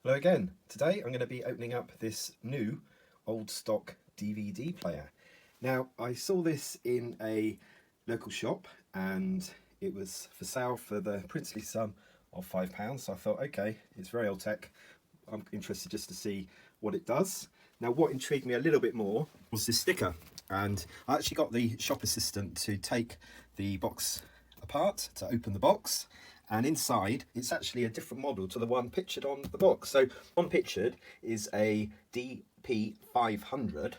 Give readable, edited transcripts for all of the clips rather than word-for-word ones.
Hello again. Today I'm going to be opening up this new old stock DVD player. Now I saw this in a local shop and it was for sale for the princely sum of £5. So I thought, okay, it's very old tech. I'm interested just to see what it does. Now what intrigued me a little bit more was this sticker, and I actually got the shop assistant to take the box apart to open the box. And inside, it's actually a different model to the one pictured on the box. So one pictured is a DP500,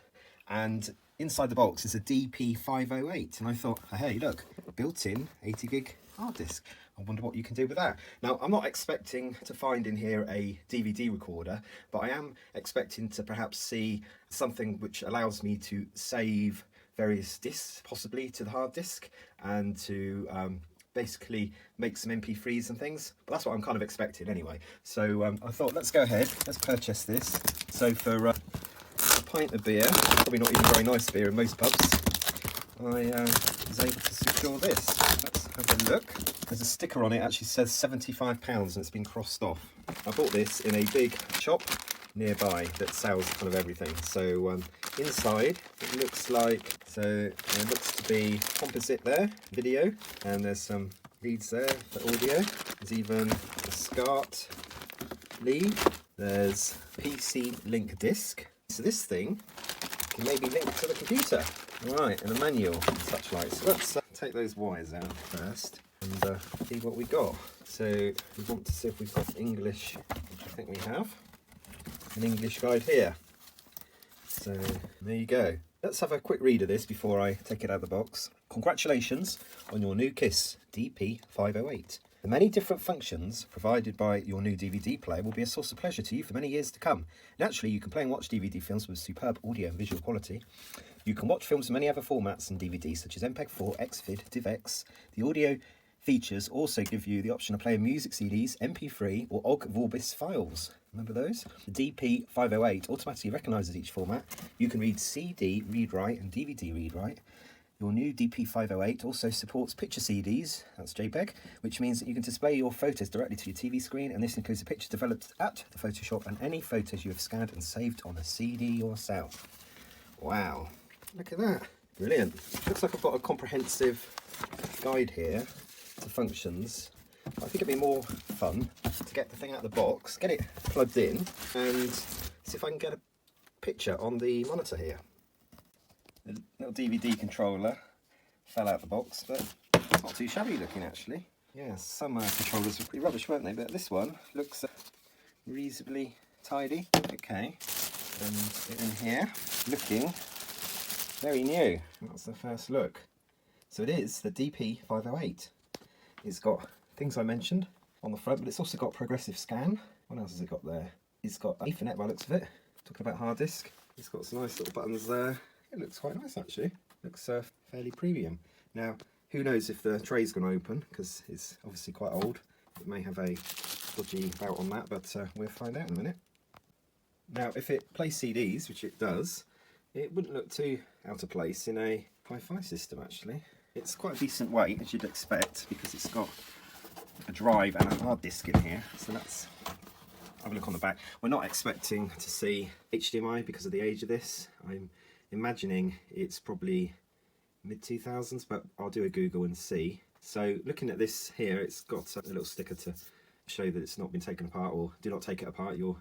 and inside the box is a DP508. And I thought, hey, look, built-in 80 gig hard disk. I wonder what you can do with that. Now, I'm not expecting to find in here a DVD recorder, but I am expecting to perhaps see something which allows me to save various discs, possibly to the hard disk, and to basically make some MP3s and things. But that's what I'm kind of expecting anyway. So I thought, let's go ahead, let's purchase this. So for a pint of beer, probably not even very nice beer in most pubs, I was able to secure this. Let's have a look. There's a sticker on it, actually says £75 and it's been crossed off. I bought this in a big shop nearby that sells kind of everything. So inside it looks like, so it looks to be composite there, video, and there's some leads there for audio. There's even a SCART lead. There's PC link disc. So this thing can maybe link to the computer. Right, and a manual and such like. So let's take those wires out first and see what we got. So we want to see if we've got English, which I think we have. An English guide here. So there you go. Let's have a quick read of this before I take it out of the box. Congratulations on your new KISS DP508. The many different functions provided by your new DVD player will be a source of pleasure to you for many years to come. Naturally, you can play and watch DVD films with superb audio and visual quality. You can watch films in many other formats and DVDs such as MPEG-4, XVID, DivX. The audio features also give you the option of playing music CDs, MP3 or OGG Vorbis files. Remember those? The DP508 automatically recognises each format. You can read CD, read-write and DVD read-write. Your new DP508 also supports picture CDs, that's JPEG, which means that you can display your photos directly to your TV screen, and this includes the pictures developed at the Photoshop and any photos you have scanned and saved on a CD yourself. Wow, look at that. Brilliant. Looks like I've got a comprehensive guide here to functions. I think it'd be more fun to get the thing out of the box, get it plugged in, and see if I can get a picture on the monitor here. The little DVD controller fell out the box, but it's not too shabby looking actually. Yeah, some controllers were pretty rubbish, weren't they? But this one looks reasonably tidy. Okay, and in here, looking very new. That's the first look. So it is the DP508. It's got things I mentioned on the front, but it's also got progressive scan. What else has it got there? It's got Ethernet by the looks of it. Talking about hard disk. It's got some nice little buttons there. It looks quite nice actually. Looks fairly premium. Now, who knows if the tray's going to open, because it's obviously quite old. It may have a dodgy bout on that, but we'll find out in a minute. Now, if it plays CDs, which it does, it wouldn't look too out of place in a hi-fi system actually. It's quite a decent weight, as you'd expect, because it's got a drive and a hard disk in here. So let's have a look on the back. We're not expecting to see HDMI because of the age of this. I'm imagining it's probably mid-2000s, but I'll do a Google and see. So looking at this here, it's got a little sticker to show that it's not been taken apart, or do not take it apart, you'll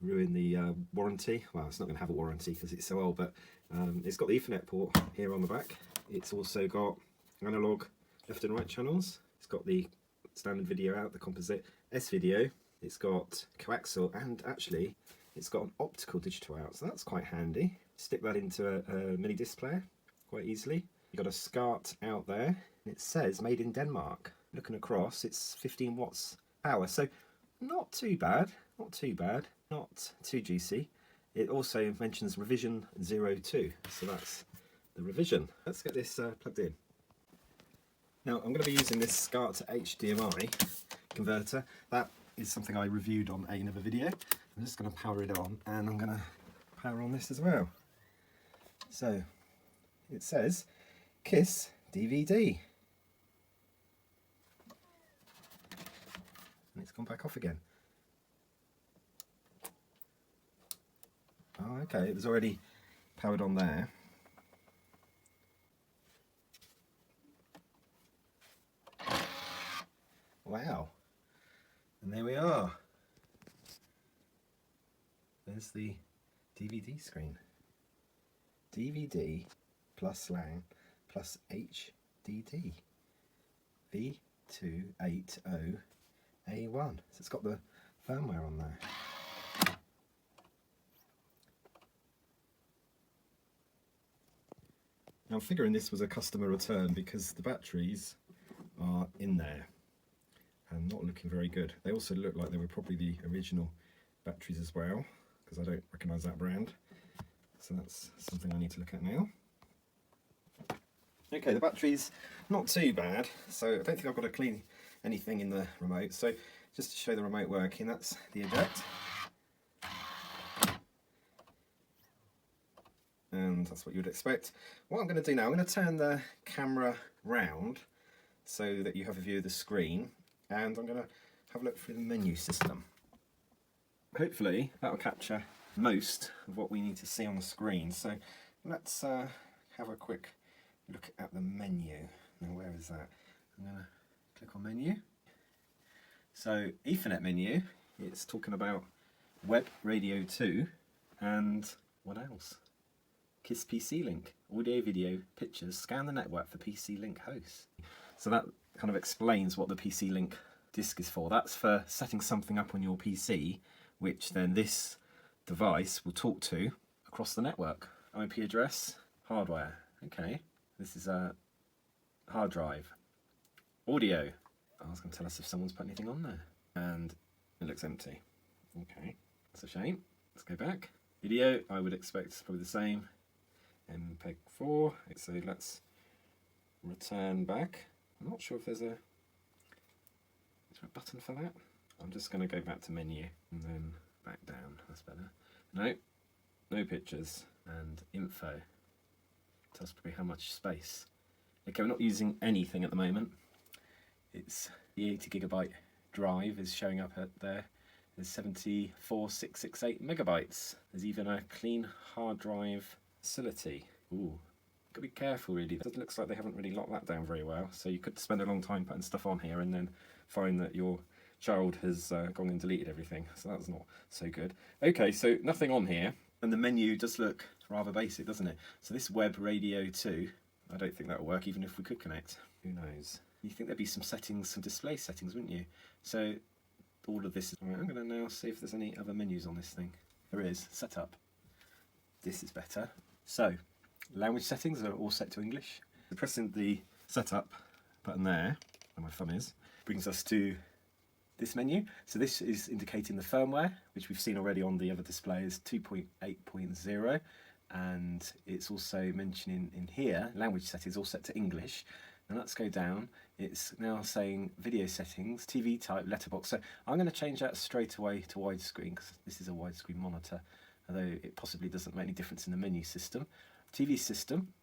ruin the warranty. Well, it's not going to have a warranty because it's so old, but it's got the Ethernet port here on the back. It's also got analog left and right channels. It's got the standard video out, the composite S-video. It's got coaxial, and actually it's got an optical digital out, so that's quite handy. Stick that into a mini disc player quite easily. You've got a SCART out there, and it says made in Denmark. Looking across, it's 15 watts power, so not too bad, not too bad, not too juicy. It also mentions revision 02, so that's the revision. Let's get this plugged in. Now I'm going to be using this SCART to HDMI converter. That is something I reviewed on another video. I'm just going to power it on, and I'm going to power on this as well. So it says KISS DVD, and it's gone back off again. Okay, it was already powered on there. Wow. And there we are. There's the DVD screen. DVD plus LAN plus HDD. V280A1. So it's got the firmware on there. Now I'm figuring this was a customer return because the batteries are in there and not looking very good. They also look like they were probably the original batteries as well, because I don't recognise that brand. So that's something I need to look at now. Okay, the battery's not too bad, so I don't think I've got to clean anything in the remote. So just to show the remote working, that's the eject. And that's what you would expect. What I'm going to do now, I'm going to turn the camera round so that you have a view of the screen, and I'm going to have a look through the menu system. Hopefully that will capture most of what we need to see on the screen. So let's have a quick look at the menu. Now where is that? I'm going to click on menu. So Ethernet menu, it's talking about web radio 2 and what else? KISS PC link, audio, video, pictures, scan the network for PC link hosts. So that kind of explains what the PC link disk is for. That's for setting something up on your PC, which then this device will talk to across the network. IP address, hardware. Okay, this is a hard drive. Audio. I was going to tell us if someone's put anything on there. And it looks empty. Okay, that's a shame. Let's go back. Video, I would expect it's probably the same. MPEG-4. So let's return back. I'm not sure if is there a button for that? I'm just going to go back to menu and then back down. That's better. No pictures and info. Tells probably how much space. Okay, we're not using anything at the moment. It's the 80GB drive is showing up at there. There's 74,668 megabytes. There's even a clean hard drive facility. Ooh, got to be careful really. It looks like they haven't really locked that down very well. So you could spend a long time putting stuff on here and then find that your child has gone and deleted everything. So that's not so good. Okay, so nothing on here. And the menu does look rather basic, doesn't it? So this web radio 2, I don't think that will work even if we could connect. Who knows? You think there'd be some settings, some display settings, wouldn't you? So all of this is... Right, I'm going to now see if there's any other menus on this thing. There is. Setup. This is better. So, language settings are all set to English. So pressing the setup button there, where my thumb is, brings us to this menu. So this is indicating the firmware, which we've seen already on the other display is 2.8.0, and it's also mentioning in here, language settings all set to English. And let's go down. It's now saying video settings, TV type, letterbox. So I'm going to change that straight away to widescreen because this is a widescreen monitor, although it possibly doesn't make any difference in the menu system. TV system.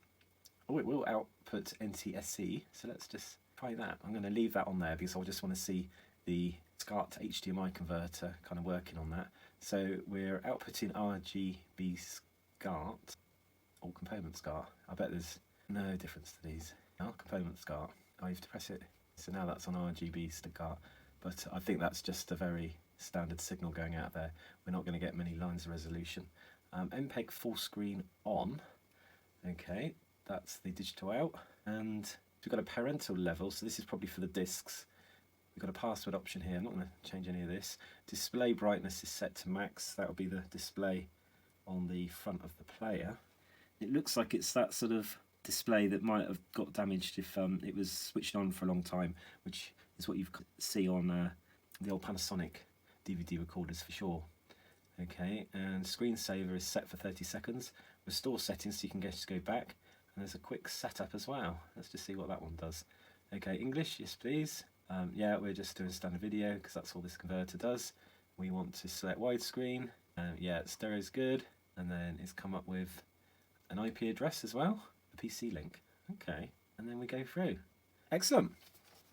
Oh, it will output NTSC. So let's just try that. I'm going to leave that on there because I just want to see the SCART to HDMI converter kind of working on that. So we're outputting RGB SCART or component SCART. I bet there's no difference to these. Component SCART. I have to press it. So now that's on RGB SCART, but I think that's just a very standard signal going out there. We're not going to get many lines of resolution. MPEG full screen on. Okay, that's the digital out. And we've got a parental level, so this is probably for the discs. We've got a password option here. I'm not going to change any of this. Display brightness is set to max. That will be the display on the front of the player. It looks like it's that sort of display that might have got damaged if it was switched on for a long time, which is what you see on the old Panasonic DVD recorders for sure. Okay, and screensaver is set for 30 seconds. Restore settings so you can just go back, and there's a quick setup as well. Let's just see what that one does. Okay, English, yes please. Yeah, we're just doing standard video because that's all this converter does. We want to select widescreen. Yeah, stereo is good, and then it's come up with an IP address as well. The PC link. Okay, and then we go through. Excellent.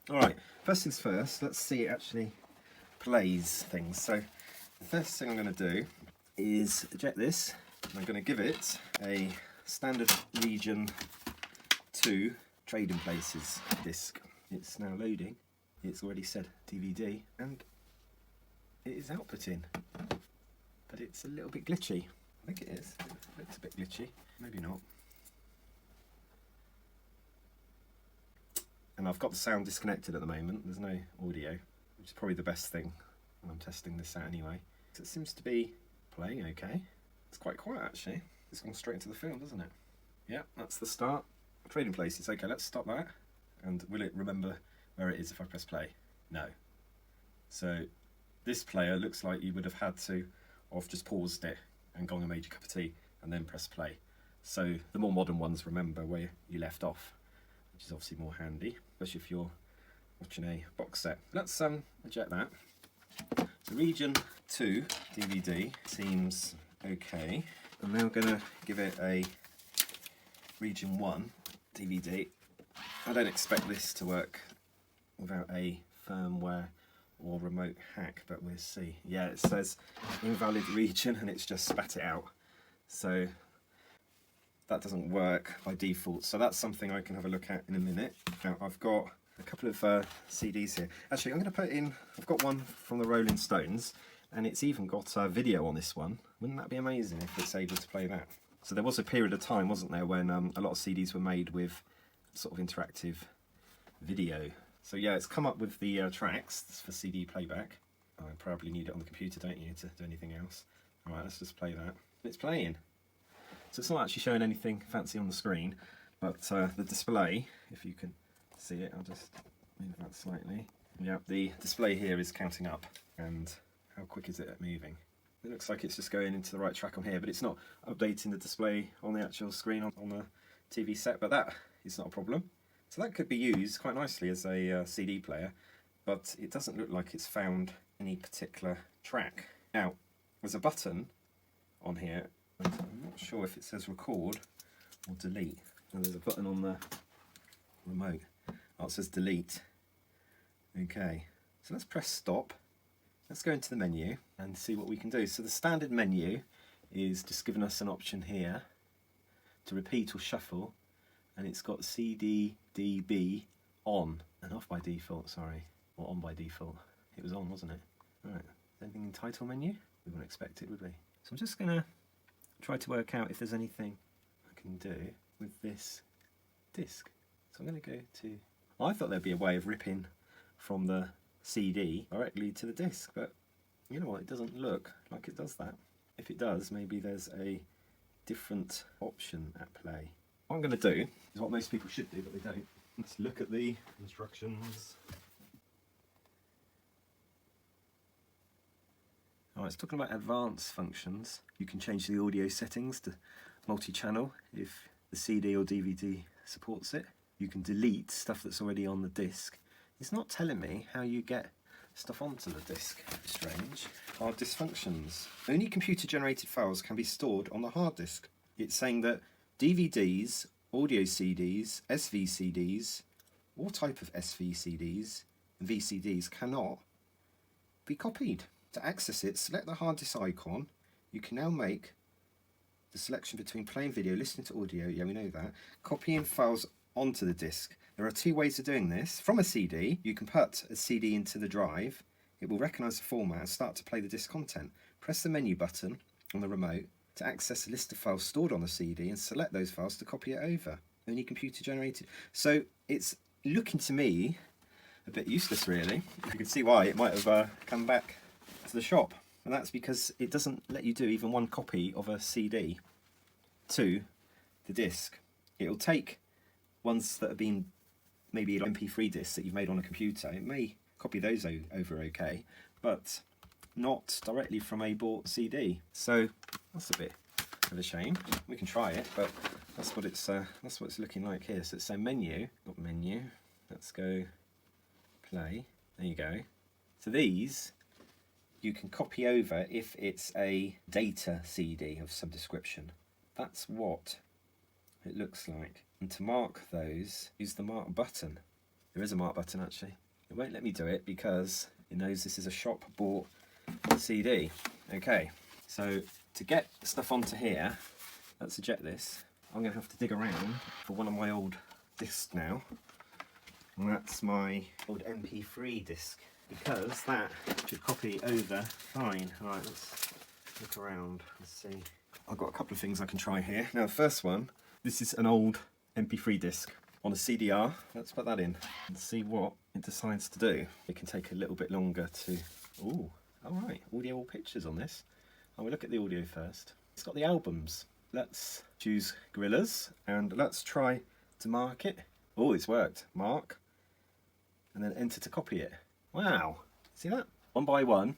All right, first things first, let's see it actually plays things. So the first thing I'm going to do is eject this, I'm going to give it a standard region 2 Trading Places disc. It's now loading. It's already said DVD and it is outputting, but it's a little bit glitchy. I think it is. It looks a bit glitchy. Maybe not. And I've got the sound disconnected at the moment. There's no audio, which is probably the best thing when I'm testing this out anyway. So it seems to be playing okay. It's quite quiet actually. It's gone straight into the film, doesn't it? Yeah, that's the start. Trading Places. Okay, let's stop that. And will it remember where it is if I press play? No. So this player looks like you would have had to have just paused it and gone and made your cup of tea and then press play. So the more modern ones remember where you left off, which is obviously more handy, especially if you're watching a box set. Let's eject that. So region 2 DVD seems okay. I'm now going to give it a region 1 DVD. I don't expect this to work without a firmware or remote hack, but we'll see. Yeah, it says invalid region and it's just spat it out. So that doesn't work by default. So that's something I can have a look at in a minute. Now I've got a couple of CDs here. Actually, I'm going to put in, I've got one from the Rolling Stones and it's even got a video on this one. Wouldn't that be amazing if it's able to play that? So there was a period of time, wasn't there, when a lot of CDs were made with sort of interactive video. So yeah, it's come up with the tracks for CD playback. I probably need it on the computer, don't you, to do anything else. Alright, let's just play that. It's playing. So it's not actually showing anything fancy on the screen, but the display, if you can see it, I'll just move that slightly. Yeah, the display here is counting up, and how quick is it at moving? It looks like it's just going into the right track on here, but it's not updating the display on the actual screen on the TV set, but that is not a problem. So that could be used quite nicely as a CD player, but it doesn't look like it's found any particular track. Now, there's a button on here, and I'm not sure if it says record or delete. And there's a button on the remote. Oh, it says delete. Okay, so let's press stop. Let's go into the menu and see what we can do. So the standard menu is just giving us an option here to repeat or shuffle, and it's got CD, DB on and off by default, sorry, or on by default. It was on, wasn't it? Right, anything in title menu? We wouldn't expect it, would we? So I'm just going to try to work out if there's anything I can do with this disc. So I'm going to go to... I thought there'd be a way of ripping from the CD directly to the disc, but you know what, it doesn't look like it does that. If it does, maybe there's a different option at play. What I'm going to do is what most people should do, but they don't. Let's look at the instructions. Alright, it's talking about advanced functions. You can change the audio settings to multi-channel if the CD or DVD supports it. You can delete stuff that's already on the disc. It's not telling me how you get stuff onto the disc. Strange. Hard disk functions. Only computer-generated files can be stored on the hard disk. It's saying that DVDs, audio CDs, SVCDs, all type of SVCDs and VCDs cannot be copied. To access it, select the hard disk icon. You can now make the selection between playing video, listening to audio, yeah we know that, copying files onto the disc. There are two ways of doing this. From a CD, you can put a CD into the drive. It will recognise the format and start to play the disc content. Press the menu button on the remote to access a list of files stored on the CD and select those files to copy it over. Only computer generated. So it's looking to me a bit useless really. You can see why it might have come back to the shop. And that's because it doesn't let you do even one copy of a CD to the disc. It'll take ones that have been maybe MP3 discs that you've made on a computer. It may copy those over okay, but not directly from a bought CD. So that's a bit of a shame. We can try it, but that's what it's looking like here. So it's a menu, not menu. Let's go play. There you go. So these you can copy over if it's a data CD of some description. That's what it looks like. And to mark those, use the mark button. There is a mark button actually. It won't let me do it because it knows this is a shop bought CD. Okay, So to get stuff onto here, let's eject this. I'm going to have to dig around for one of my old discs now. And that's my old MP3 disc, because that should copy over fine. Right, let's look around and see. I've got a couple of things I can try here. Now the first one, this is an old MP3 disc on a CDR. Let's put that in and see what it decides to do. It can take a little bit longer to... Ooh, alright, audio or pictures on this. I will look at the audio first. It's got the albums. Let's choose Gorillas and let's try to mark it. Oh, it's worked. Mark. And then enter to copy it. Wow, see that? One by one,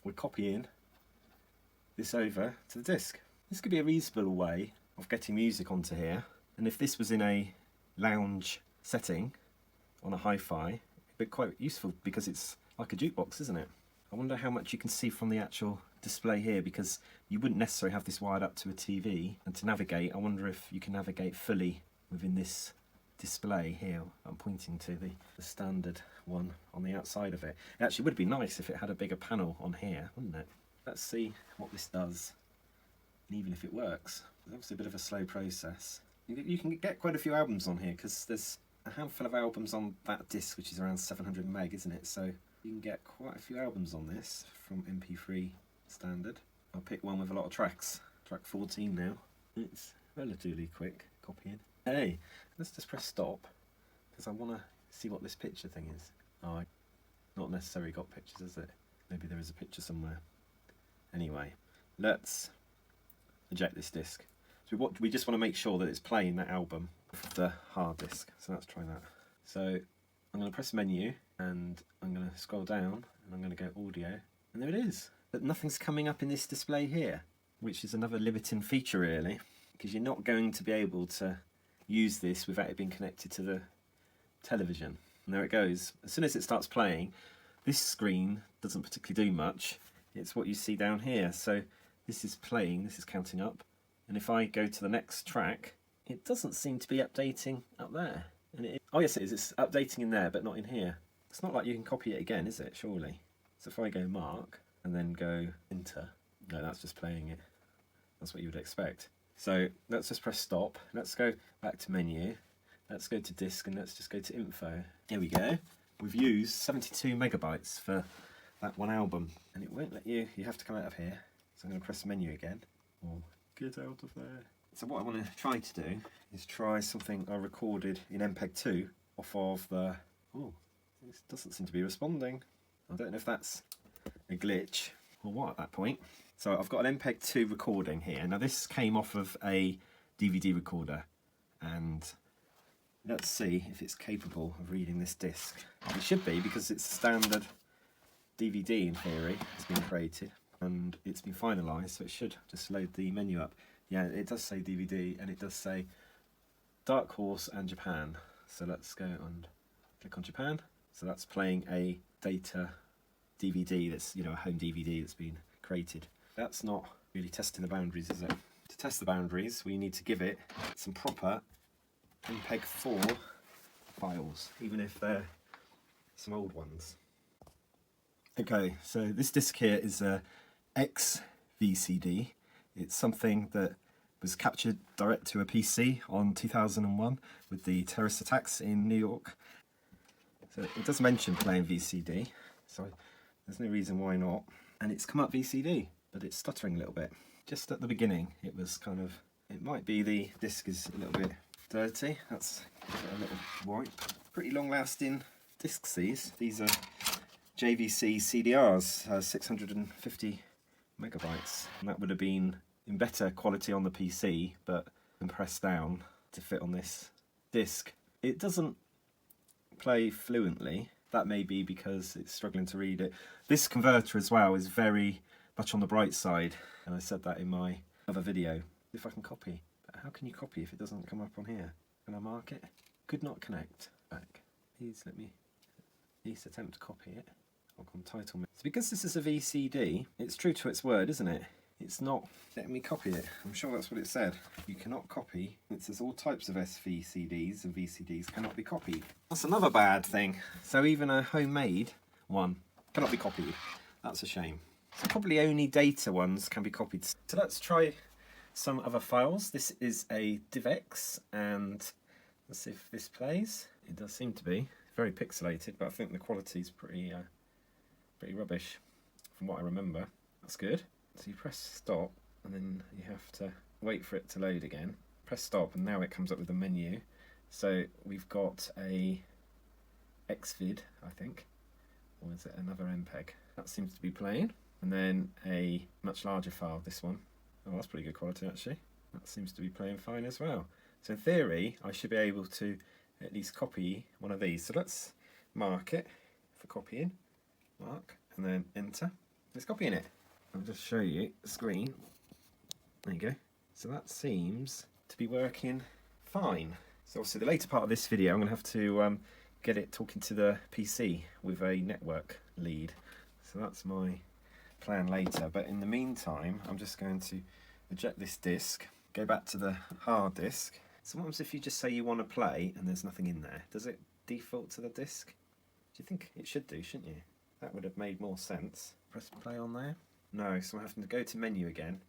we're copying this over to the disc. This could be a reasonable way of getting music onto here. And if this was in a lounge setting on a hi-fi, it'd be quite useful because it's like a jukebox, isn't it? I wonder how much you can see from the actual display here, because you wouldn't necessarily have this wired up to a TV. And to navigate, I wonder if you can navigate fully within this display here. I'm pointing to the standard one on the outside of it. It actually would be nice if it had a bigger panel on here, wouldn't it? Let's see what this does, and even if it works. It's obviously a bit of a slow process. You can get quite a few albums on here, because there's a handful of albums on that disc, which is around 700 meg, isn't it? So you can get quite a few albums on this from MP3 standard. I'll pick one with a lot of tracks. Track 14 now. It's relatively quick copying. Hey, let's just press stop, because I want to see what this picture thing is. Oh, not necessarily got pictures, is it? Maybe there is a picture somewhere. Anyway, let's eject this disc. So we just want to make sure that it's playing that album off the hard disk. So let's try that. So I'm going to press menu and I'm going to scroll down and I'm going to go audio, and there it is. But nothing's coming up in this display here, which is another limiting feature really, because you're not going to be able to use this without it being connected to the television. And there it goes. As soon as it starts playing, this screen doesn't particularly do much. It's what you see down here. So this is playing, this is counting up. And if I go to the next track, it doesn't seem to be updating up there. And oh yes it is, it's updating in there, but not in here. It's not like you can copy it again, is it, surely? So if I go mark, and then go enter, no, that's just playing it. That's what you would expect. So let's just press stop. Let's go back to menu. Let's go to disk and let's just go to info. Here we go. We've used 72 megabytes for that one album, and it won't let you. You have to come out of here. So I'm going to press menu again. Or get out of there. So what I want to try to do is try something I recorded in MPEG 2 off of the... Oh, this doesn't seem to be responding. I don't know if that's a glitch or what at that point. So I've got an MPEG 2 recording here. Now this came off of a DVD recorder, and let's see if it's capable of reading this disc. It should be, because it's a standard DVD in theory. It's been created and it's been finalised, so it should just load the menu up. Yeah, it does say DVD and it does say Dark Horse and Japan. So let's go and click on Japan. So that's playing a data DVD that's, a home DVD that's been created. That's not really testing the boundaries, is it? To test the boundaries, we need to give it some proper MPEG 4 files, even if they're some old ones. Okay, so this disc here is a XVCD. It's something that was captured direct to a PC on 2001 with the terrorist attacks in New York. So it does mention playing VCD, so there's no reason why not. And it's come up VCD, but it's stuttering a little bit. Just at the beginning, it was kind of, it might be the disc is a little bit dirty. That's a little wipe. Pretty long lasting discs these. These are JVC CDRs, 650 megabytes. And that would have been in better quality on the PC, but compressed down to fit on this disc. It doesn't play fluently. That may be because it's struggling to read it. This converter as well is very much on the bright side, and I said that in my other video. If I can copy, but how can you copy if it doesn't come up on here? Can I mark it? Could not connect. Back. Please let me at least attempt to copy it. I'll come title me. So because this is a VCD, it's true to its word, isn't it? It's not letting me copy it. I'm sure that's what it said. You cannot copy. It says all types of SVCDs and VCDs cannot be copied. That's another bad thing. So even a homemade one cannot be copied. That's a shame. So probably only data ones can be copied. So let's try some other files. This is a DivX, and let's see if this plays. It does seem to be very pixelated, but I think the quality is pretty rubbish from what I remember. That's good. So you press stop, and then you have to wait for it to load again. Press stop, and now it comes up with a menu. So we've got a XVID, I think, or is it another MPEG? That seems to be playing. And then a much larger file, this one. Oh, that's pretty good quality actually. That seems to be playing fine as well. So in theory, I should be able to at least copy one of these. So let's mark it for copying. Mark, and then enter. It's copying it. I'll just show you the screen. There you go. So that seems to be working fine. So obviously the later part of this video, I'm going to have to get it talking to the PC with a network lead. So that's my plan later, but in the meantime I'm just going to eject this disk, go back to the hard disk. So what happens if you just say you want to play and there's nothing in there? Does it default to the disk? Do you think it should do, shouldn't you? That would have made more sense. Press play on there? No, so I'm having to go to menu again,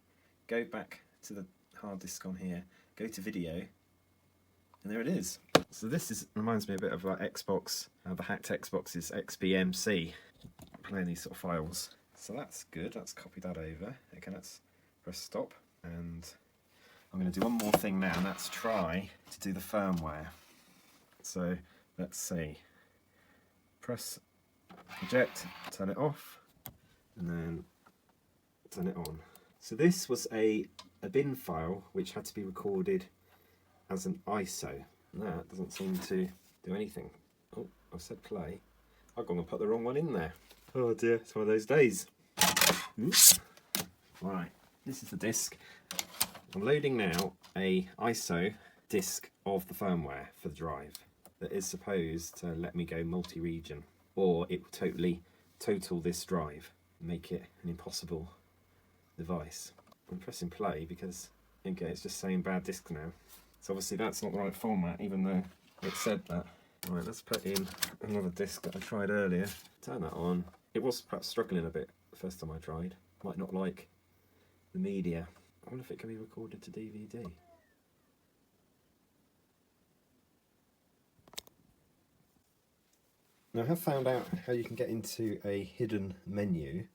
go back to the hard disk on here, go to video, and there it is. So this reminds me a bit of like Xbox, the hacked Xbox's XBMC, playing these sort of files. So that's good, let's copy that over. Okay, let's press stop, and I'm going to do one more thing now, and that's try to do the firmware. So let's see, press eject, turn it off, and then turn it on. So this was a bin file which had to be recorded as an ISO. That doesn't seem to do anything. Oh, I've said play. I've gone and put the wrong one in there. Oh dear, it's one of those days. Oops. Right, this is the disk. I'm loading now a ISO disk of the firmware for the drive that is supposed to let me go multi-region, or it will totally total this drive, make it an impossible device. I'm pressing play because okay, it's just saying bad disk now. So obviously that's not the right format, even though it said that. Right, let's put in another disk that I tried earlier. Turn that on. It was perhaps struggling a bit the first time I tried. Might not like the media. I wonder if it can be recorded to DVD. Now I have found out how you can get into a hidden menu,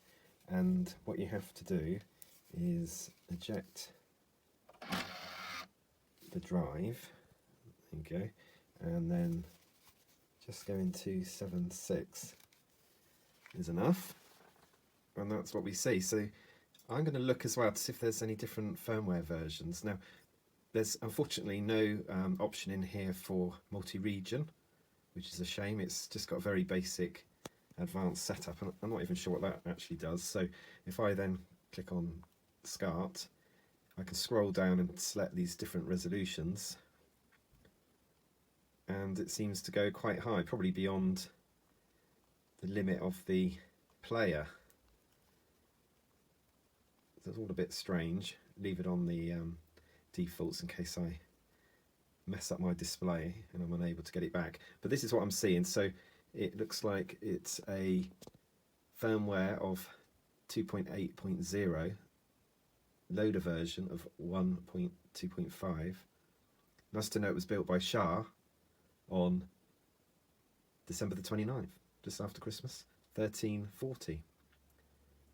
and what you have to do is eject the drive, there you go, and then just go into 7.6 is enough, and that's what we see. So I'm going to look as well to see if there's any different firmware versions. Now there's unfortunately no option in here for multi-region, which is a shame. It's just got a very basic advanced setup, and I'm not even sure what that actually does. So if I then click on SCART, I can scroll down and select these different resolutions, and it seems to go quite high, probably beyond the limit of the player. So it's all a bit strange. Leave it on the defaults in case I mess up my display and I'm unable to get it back. But this is what I'm seeing. So it looks like it's a firmware of 2.8.0, loader version of 1.2.5. Nice to know it was built by Shah on December the 29th, just after Christmas, 1340.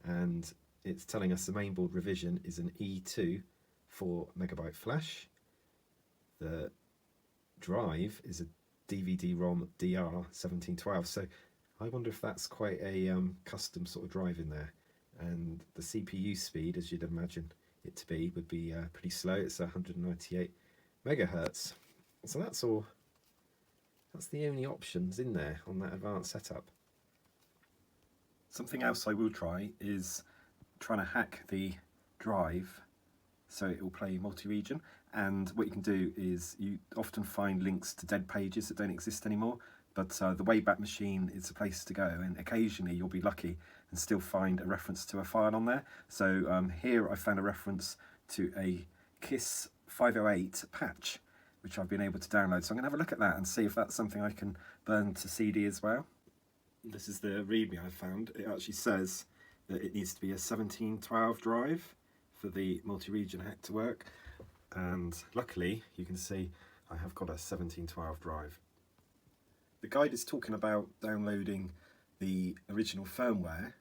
And it's telling us the mainboard revision is an E2 4MB flash. The drive is a DVD-ROM DR1712. So I wonder if that's quite a custom sort of drive in there. And the CPU speed, as you'd imagine it to be, would be pretty slow. It's 198 megahertz. So that's all. That's the only options in there on that advanced setup. Something else I will try is trying to hack the drive so it will play multi-region. And what you can do is you often find links to dead pages that don't exist anymore, but the Wayback Machine is a place to go, and occasionally you'll be lucky and still find a reference to a file on there. So here I found a reference to a KISS 508 patch, which I've been able to download. So I'm going to have a look at that and see if that's something I can burn to CD as well. This is the README I found. It actually says that it needs to be a 1712 drive for the multi-region hack to work, and luckily you can see I have got a 1712 drive. The guide is talking about downloading the original firmware,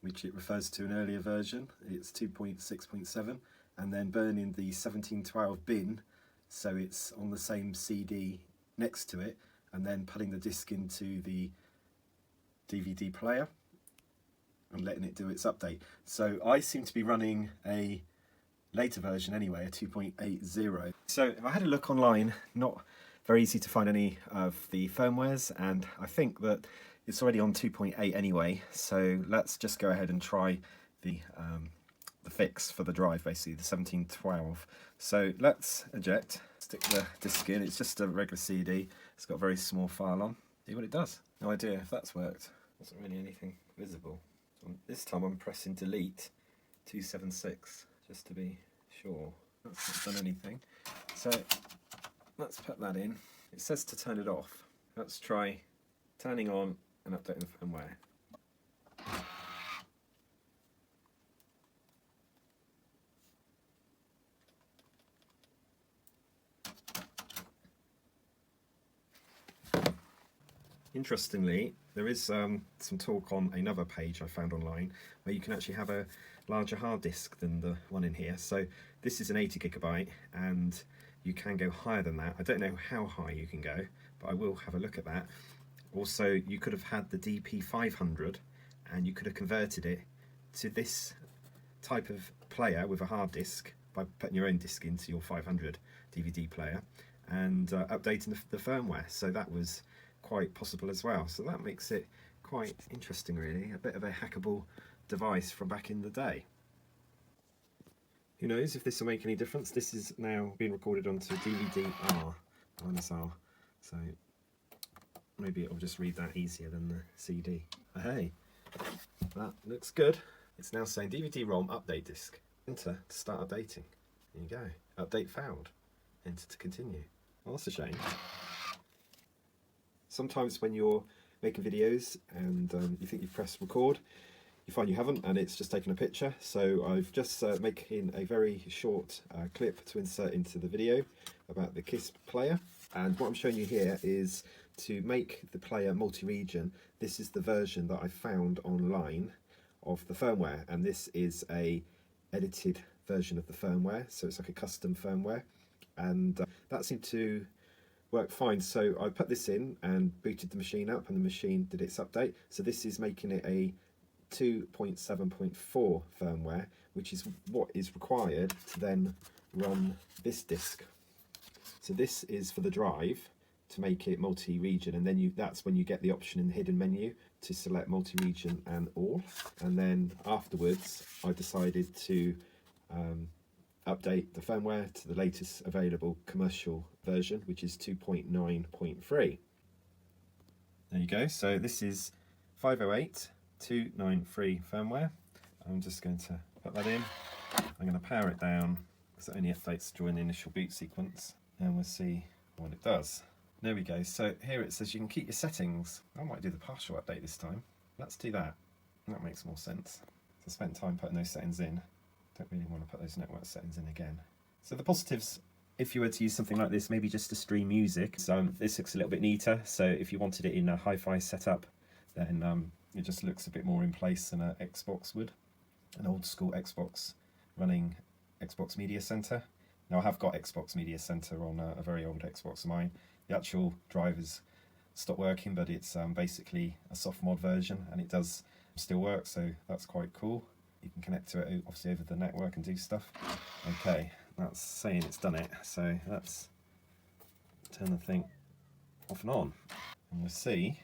which it refers to an earlier version, it's 2.6.7, and then burning the 1712 bin so it's on the same CD next to it, and then putting the disc into the DVD player and letting it do its update. So I seem to be running a later version anyway, a 2.80. So I had a look online, not very easy to find any of the firmwares, and I think that it's already on 2.8 anyway, so let's just go ahead and try the fix for the drive, basically the 1712. So let's eject, stick the disc in. It's just a regular CD, it's got a very small file on. See what it does. No idea if that's worked. Wasn't really anything visible. So this time I'm pressing delete 276 just to be sure. That's not done anything. So let's put that in. It says to turn it off. Let's try turning on and updating the firmware. Interestingly, there is some talk on another page I found online where you can actually have a larger hard disk than the one in here. So this is an 80 gigabyte and you can go higher than that. I don't know how high you can go, but I will have a look at that. Also, you could have had the DP500 and you could have converted it to this type of player with a hard disk by putting your own disk into your 500 DVD player and updating the firmware. So that was quite possible as well. So that makes it quite interesting, really. A bit of a hackable device from back in the day. Who knows if this will make any difference. This is now being recorded onto DVD-R, LlamaKISS, so maybe it'll just read that easier than the CD. Hey, that looks good. It's now saying DVD-ROM update disk. Enter to start updating. There you go. Update failed. Enter to continue. Well, that's a shame. Sometimes when you're making videos and you think you've pressed record, you find you haven't and it's just taken a picture. So I've just making a very short clip to insert into the video about the KISS player. And what I'm showing you here is to make the player multi-region. This is the version that I found online of the firmware, and this is a edited version of the firmware, so it's like a custom firmware, and that seemed to work fine. So I put this in and booted the machine up and the machine did its update. So this is making it a 2.7.4 firmware, which is what is required to then run this disk. So this is for the drive to make it multi-region, and then that's when you get the option in the hidden menu to select multi-region and all. And then afterwards I decided to update the firmware to the latest available commercial version, which is 2.9.3. There you go. So this is 508.293 firmware. I'm just going to put that in. I'm going to power it down because it only updates during the initial boot sequence, and we'll see what it does. There we go. So here it says you can keep your settings. I might do the partial update this time. Let's do that. That makes more sense. So I spent time putting those settings in. Don't really want to put those network settings in again. So the positives, if you were to use something like this, maybe just to stream music, so this looks a little bit neater. So if you wanted it in a hi-fi setup, then it just looks a bit more in place than an Xbox would. An old school Xbox running Xbox Media Center. Now I have got Xbox Media Center on a very old Xbox of mine. The actual drivers stopped working, but it's basically a soft mod version and it does still work, so that's quite cool. You can connect to it obviously over the network and do stuff. Okay, that's saying it's done it, so let's turn the thing off and on and we'll see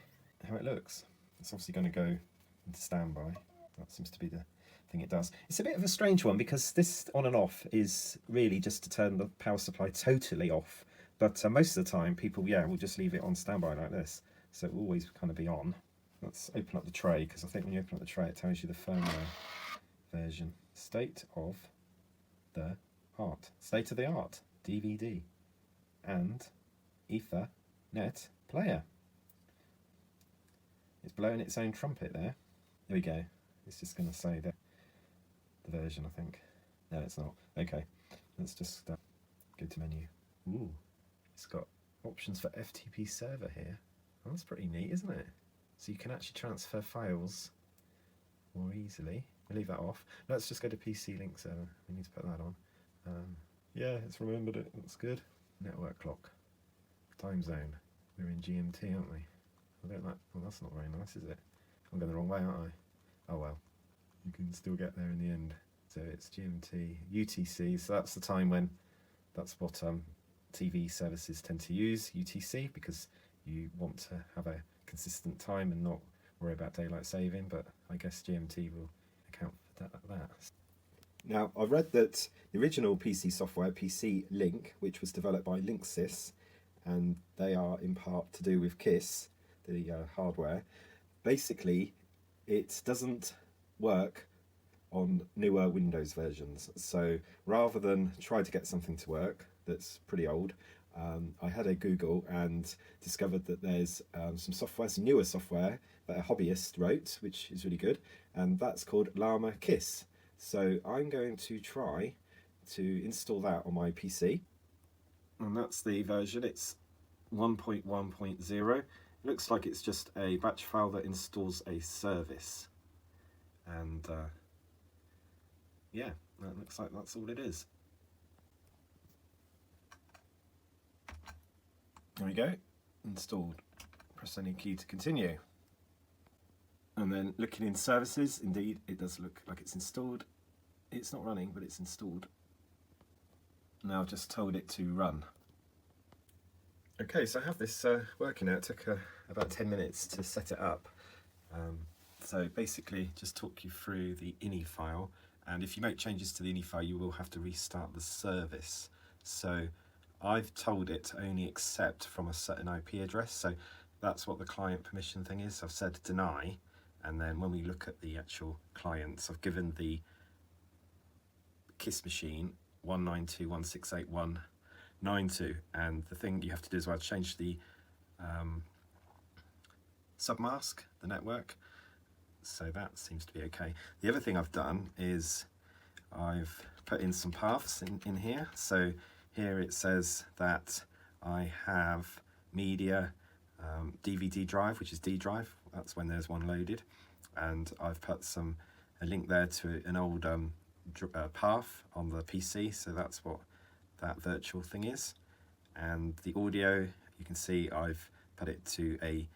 how it looks. It's obviously going to go into standby. That seems to be the thing it does. It's a bit of a strange one because this on and off is really just to turn the power supply totally off, but most of the time people will just leave it on standby like this, so it will always kind of be on. Let's open up the tray, because I think when you open up the tray it tells you the firmware version. State of the art. State of the art DVD and Ethernet player. It's blowing its own trumpet there. There we go. It's just going to say the version, I think. No, it's not. Okay, let's just go to menu. Ooh, it's got options for FTP server here. Oh, that's pretty neat, isn't it? So you can actually transfer files more easily. We'll leave that off. Let's just go to PC link server. We need to put that on. Yeah, it's remembered it. That's good. Network clock. Time zone. We're in GMT, aren't we? I don't like. Well, that's not very nice, is it? I'm going the wrong way, aren't I? Oh well. You can still get there in the end. So it's GMT, UTC. So that's the time when. That's what TV services tend to use, UTC, because you want to have a consistent time and not worry about daylight saving, but I guess GMT will account for that. Now, I've read that the original PC software, PC Link, which was developed by LlamaKISS, and they are in part to do with KISS, the hardware, basically it doesn't work on newer Windows versions. So rather than try to get something to work that's pretty old, I had a Google and discovered that there's some software, some newer software that a hobbyist wrote, which is really good, and that's called LlamaKISS. So I'm going to try to install that on my PC. And that's the version, it's 1.1.0. It looks like it's just a batch file that installs a service. And yeah, that looks like that's all it is. There we go, installed. Press any key to continue. And then looking in services, indeed, it does look like it's installed. It's not running, but it's installed. Now I've just told it to run. Okay, so I have this working now. It took about 10 minutes to set it up. So basically, just talk you through the ini file. And if you make changes to the ini file, you will have to restart the service. So I've told it to only accept from a certain IP address. So that's what the client permission thing is. I've said deny. And then when we look at the actual clients, I've given the KISS machine 192.168.192. And the thing you have to do is change the submask, the network. So that seems to be okay. The other thing I've done is I've put in some paths in here. So here it says that I have media DVD drive, which is D drive. That's when there's one loaded. And I've put a link there to an old path on the PC. So that's what that virtual thing is. And the audio, you can see I've put it to a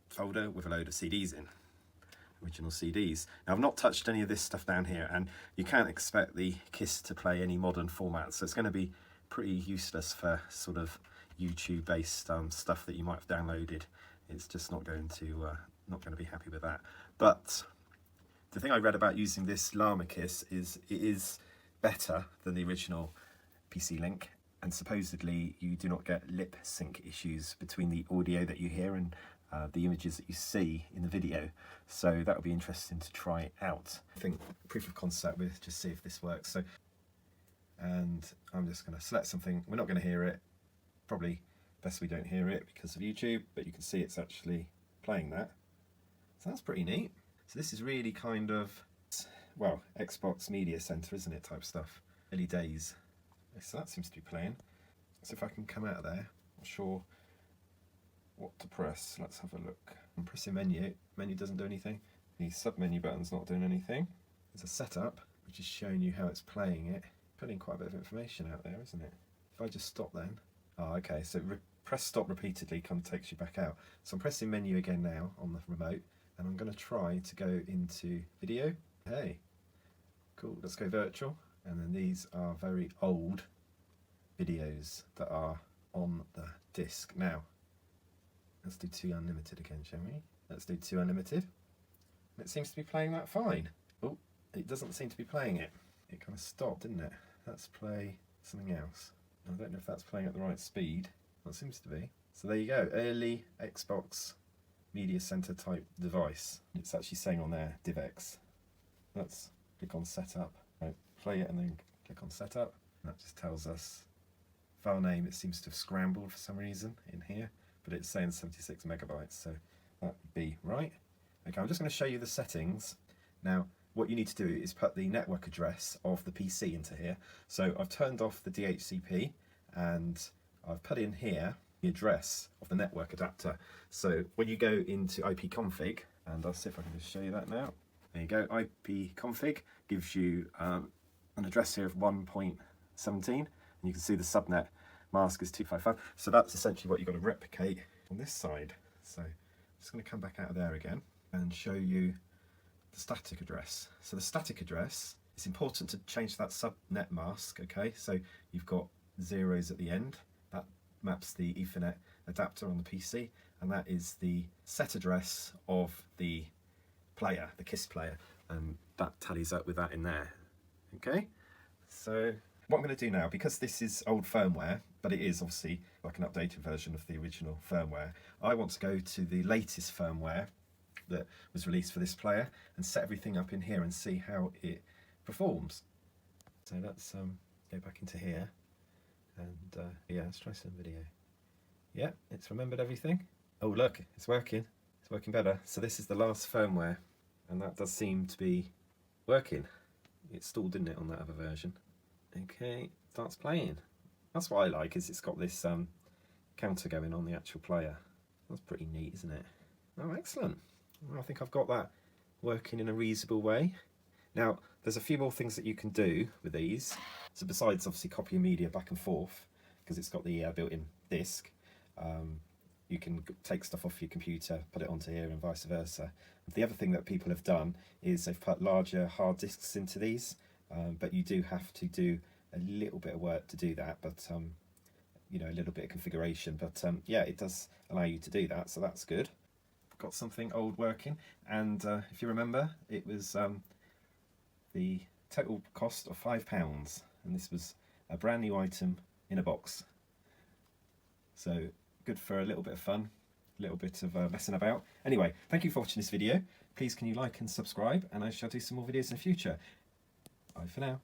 folder with a load of CDs in, original CDs. Now I've not touched any of this stuff down here, and you can't expect the KISS to play any modern formats, so it's going to be pretty useless for sort of YouTube based stuff that you might have downloaded. It's just not going to be happy with that. But the thing I read about using this LlamaKISS is it is better than the original PC Link, and supposedly you do not get lip sync issues between the audio that you hear and the images that you see in the video. So that would be interesting to try out. I think proof of concept with just see if this works. So, and I'm just going to select something. We're not going to hear it. Probably best we don't hear it because of YouTube, but you can see it's actually playing that. So that's pretty neat. So this is really kind of, well, Xbox Media Center, isn't it, type stuff. Early days. So that seems to be playing. So if I can come out of there, not sure what to press. Let's have a look. I'm pressing menu. Menu doesn't do anything. The sub-menu button's not doing anything. There's a setup, which is showing you how it's playing it. Putting quite a bit of information out there, isn't it? If I just stop then. Oh, okay, so press stop repeatedly, kind of takes you back out. So I'm pressing menu again now on the remote, and I'm going to try to go into video. Hey, cool, let's go virtual. And then these are very old videos that are on the disc. Now, let's do 2 unlimited again, shall we? Let's do 2 unlimited. It seems to be playing that fine. Oh, it doesn't seem to be playing it. It kind of stopped, didn't it? Let's play something else. I don't know if that's playing at the right speed. That seems to be. So there you go, early Xbox Media Center type device. It's actually saying on there, DivX. Let's click on setup. Right, play it and then click on setup. That just tells us file name. It seems to have scrambled for some reason in here, but it's saying 76 megabytes, so that would be right. Okay, I'm just going to show you the settings. Now, what you need to do is put the network address of the PC into here. So I've turned off the DHCP and I've put in here the address of the network adapter. So when you go into ipconfig, and I'll see if I can just show you that now. There you go, ipconfig gives you an address here of 1.17, and you can see the subnet mask is 255. So that's essentially what you've got to replicate on this side. So I'm just going to come back out of there again and show you the static address. So the static address, it's important to change that subnet mask, okay? So you've got zeros at the end. That maps the Ethernet adapter on the PC, and that is the set address of the player, the KISS player, and that tallies up with that in there, okay? So what I'm going to do now, because this is old firmware, but it is obviously like an updated version of the original firmware, I want to go to the latest firmware that was released for this player and set everything up in here and see how it performs. So let's go back into here and yeah, let's try some video. Yeah, it's remembered everything. Oh look, it's working better. So this is the last firmware, and that does seem to be working. It stalled, didn't it, on that other version? Okay, starts playing. That's what I like, is it's got this counter going on the actual player. That's pretty neat, isn't it? Oh, excellent. Well, I think I've got that working in a reasonable way. Now, there's a few more things that you can do with these. So besides obviously copying media back and forth, because it's got the built-in disk, you can take stuff off your computer, put it onto here, and vice versa. The other thing that people have done is they've put larger hard disks into these, but you do have to do a little bit of work to do that, but you know, a little bit of configuration, but yeah, it does allow you to do that, so that's good. Got something old working, and if you remember, it was the total cost of £5, and this was a brand new item in a box. So good for a little bit of fun, a little bit of messing about. Anyway, thank you for watching this video. Please can you like and subscribe, and I shall do some more videos in the future. Bye for now.